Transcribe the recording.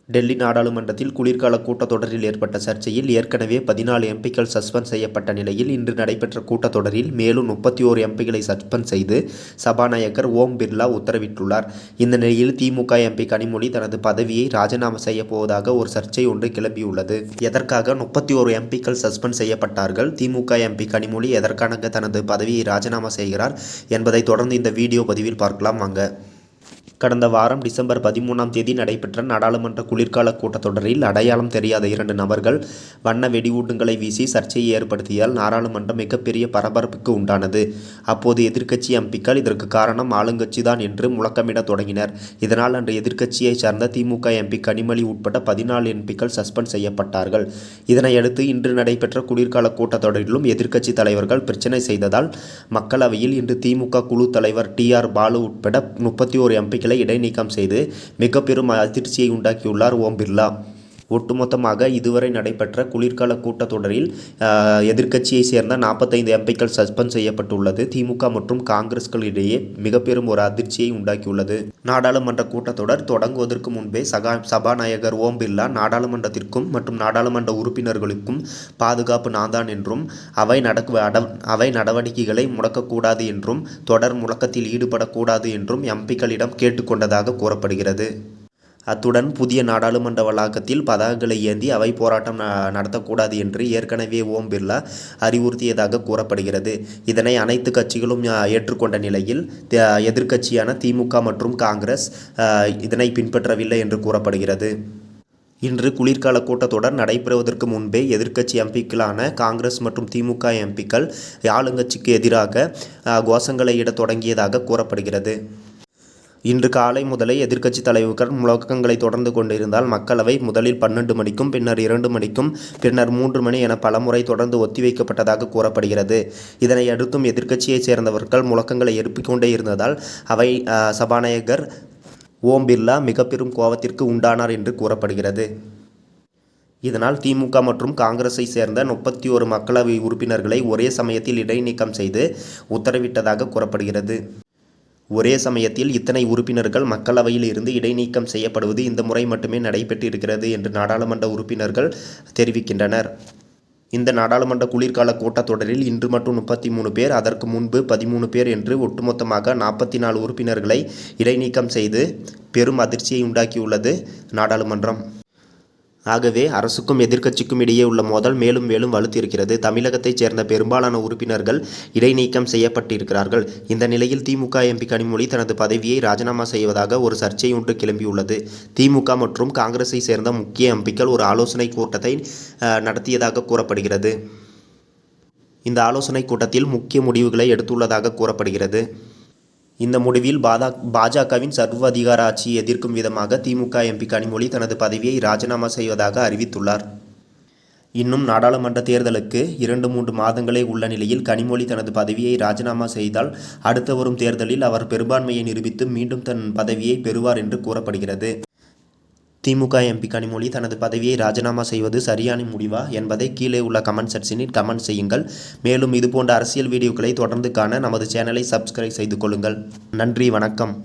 டெல்லி நாடாளுமன்றத்தில் குளிர்கால கூட்டத்தொடரில் ஏற்பட்ட சர்ச்சையில் ஏற்கனவே 14 எம்பிக்கள் சஸ்பெண்ட் செய்யப்பட்ட நிலையில் இன்று நடைபெற்ற கூட்டத்தொடரில் மேலும் 31 எம்பிக்களை சஸ்பெண்ட் செய்து சபாநாயகர் ஓம் பிர்லா உத்தரவிட்டுள்ளார். இந்த நிலையில் திமுக எம்பி கனிமொழி தனது பதவியை ராஜினாமா செய்யப் போவதாக ஒரு சர்ச்சை ஒன்று கிளம்பியுள்ளது. எதற்காக 31 எம்பிக்கள் சஸ்பெண்ட் செய்யப்பட்டார்கள்? திமுக எம்பி கனிமொழி எதற்காக தனது பதவியை ராஜினாமா செய்கிறார் என்பதை தொடர்ந்து இந்த வீடியோ பதிவில் பார்க்கலாம் வாங்க. கடந்த வாரம் டிசம்பர் 13ஆம் தேதி நடைபெற்ற நாடாளுமன்ற குளிர்கால கூட்டத்தொடரில் அடையாளம் தெரியாத 2 நபர்கள் வண்ண வெடிகுண்டுகளை வீசி சர்ச்சையை ஏற்படுத்தியதால் நாடாளுமன்றம் மிகப்பெரிய பரபரப்புக்கு உண்டானது. அப்போது எதிர்க்கட்சி எம்பிக்கள் இதற்கு காரணம் ஆளுங்கட்சி தான் என்று முழக்கமிட தொடங்கினர். இதனால் அன்று எதிர்க்கட்சியை சார்ந்த திமுக எம்பி கனிமொழி உட்பட 14 எம்பிக்கள் சஸ்பெண்ட் செய்யப்பட்டார்கள். இதனையடுத்து இன்று நடைபெற்ற குளிர்கால கூட்டத்தொடரிலும் எதிர்க்கட்சி தலைவர்கள் பிரச்சனை செய்ததால் மக்களவையில் இன்று திமுக குழு தலைவர் TR பாலு உட்பட 31 எம்பிக்களை இடைநீக்கம் செய்து மிக பெரும் அதிர்ச்சியை உண்டாக்கியுள்ளார் ஓம் பிர்லா. ஒட்டுமொத்தமாக இதுவரை நடைபெற்ற குளிர்கால கூட்டத்தொடரில் எதிர்க்கட்சியை சேர்ந்த 45 எம்பிக்கள் சஸ்பெண்ட் செய்யப்பட்டுள்ளது. திமுக மற்றும் காங்கிரஸ்களிடையே மிக பெரும் ஒரு அதிர்ச்சியை உண்டாக்கியுள்ளது. நாடாளுமன்ற கூட்டத்தொடர் தொடங்குவதற்கு முன்பே சபாநாயகர் ஓம் பிர்லா நாடாளுமன்றத்திற்கும் மற்றும் நாடாளுமன்ற உறுப்பினர்களுக்கும் பாதுகாப்பு நான்தான் என்றும் அவை நடவடிக்கைகளை முடக்கக்கூடாது என்றும் தொடர் முழக்கத்தில் ஈடுபடக்கூடாது என்றும் எம்பிக்களிடம் கேட்டுக்கொண்டதாக கூறப்படுகிறது. அத்துடன் புதிய நாடாளுமன்ற வளாகத்தில் பதாகைகளை ஏந்தி அவை போராட்டம் நடத்தக்கூடாது என்று ஏற்கனவே ஓம் பிர்லா அறிவுறுத்தியதாக கூறப்படுகிறது. இதனை அனைத்து கட்சிகளும் ஏற்றுக்கொண்ட நிலையில் எதிர்க்கட்சியான திமுக மற்றும் காங்கிரஸ் இதனை பின்பற்றவில்லை என்று கூறப்படுகிறது. இன்று குளிர்கால கூட்டத்தொடர் நடைபெறுவதற்கு முன்பே எதிர்க்கட்சி எம்பிக்களான காங்கிரஸ் மற்றும் திமுக எம்பிக்கள் ஆளுங்கட்சிக்கு எதிராக கோஷங்களை இட தொடங்கியதாக கூறப்படுகிறது. இன்று காலை முதலே எதிர்க்கட்சி தலைவர்கள் முழக்கங்களை தொடர்ந்து கொண்டிருந்தால் மக்களவை முதலில் 12 மணிக்கும் பின்னர் 2 மணிக்கும் பின்னர் 3 மணி என பலமுறை தொடர்ந்து ஒத்திவைக்கப்பட்டதாக கூறப்படுகிறது. இதனை அடுத்தும் எதிர்க்கட்சியைச் சேர்ந்தவர்கள் முழக்கங்களை எழுப்பிக் கொண்டே இருந்ததால் அவை சபாநாயகர் ஓம் பிர்லா மிக பெரும் கோபத்திற்கு உண்டானார் என்று கூறப்படுகிறது. இதனால் திமுக மற்றும் காங்கிரஸை சேர்ந்த 31 மக்களவை உறுப்பினர்களை ஒரே சமயத்தில் இடைநீக்கம் செய்து உத்தரவிட்டதாக கூறப்படுகிறது. ஒரே சமயத்தில் இத்தனை உறுப்பினர்கள் மக்களவையில் இருந்து இடைநீக்கம் செய்யப்படுவது இந்த முறை மட்டுமே நடைபெற்று இருக்கிறது என்று நாடாளுமன்ற உறுப்பினர்கள் தெரிவிக்கின்றனர். இந்த நாடாளுமன்ற குளிர்கால கூட்டத்தொடரில் இன்று மட்டும் 33 பேர், அதற்கு முன்பு 13 பேர் என்று ஒட்டுமொத்தமாக 44 உறுப்பினர்களை இடைநீக்கம் செய்து பெரும் அதிர்ச்சியை உண்டாக்கியுள்ளது நாடாளுமன்றம். ஆகவே அரசுக்கும் எதிர்க்கட்சிக்கும் இடையே உள்ள மோதல் மேலும் மேலும் வலுத்திருக்கிறது. தமிழகத்தைச் சேர்ந்த பெரும்பாலான உறுப்பினர்கள் இடைநீக்கம் செய்யப்பட்டிருக்கிறார்கள். இந்த நிலையில் திமுக எம்பி கனிமொழி தனது பதவியை ராஜினாமா செய்வதாக ஒரு சர்ச்சை ஒன்று கிளம்பியுள்ளது. திமுக மற்றும் காங்கிரஸை சேர்ந்த முக்கிய எம்பிக்கள் ஒரு ஆலோசனை கூட்டத்தை நடத்தியதாக கூறப்படுகிறது. இந்த ஆலோசனை கூட்டத்தில் முக்கிய முடிவுகளை எடுத்துள்ளதாக கூறப்படுகிறது. இந்த முடிவில் பாஜகவின் சர்வதிகார ஆட்சியை எதிர்க்கும் விதமாக திமுக எம்பி கனிமொழி தனது பதவியை ராஜினாமா செய்வதாக அறிவித்துள்ளார். இன்னும் நாடாளுமன்ற தேர்தலுக்கு 2-3 மாதங்களே உள்ள நிலையில் கனிமொழி தனது பதவியை ராஜினாமா செய்தால் அடுத்து வரும் தேர்தலில் அவர் பெரும்பான்மையை நிரூபித்து மீண்டும் தன் பதவியை பெறுவார் என்று கூறப்படுகிறது. திமுக எம்பி கனிமொழி தனது பதவியை ராஜினாமா செய்வது சரியான முடிவா என்பதை கீழே உள்ள கமெண்ட் செக்ஷனில் கமெண்ட் செய்யுங்கள். மேலும் இதுபோன்ற அரசியல் வீடியோக்களை தொடர்ந்து காண நமது சேனலை சப்ஸ்கிரைப் செய்து கொள்ளுங்கள். நன்றி, வணக்கம்.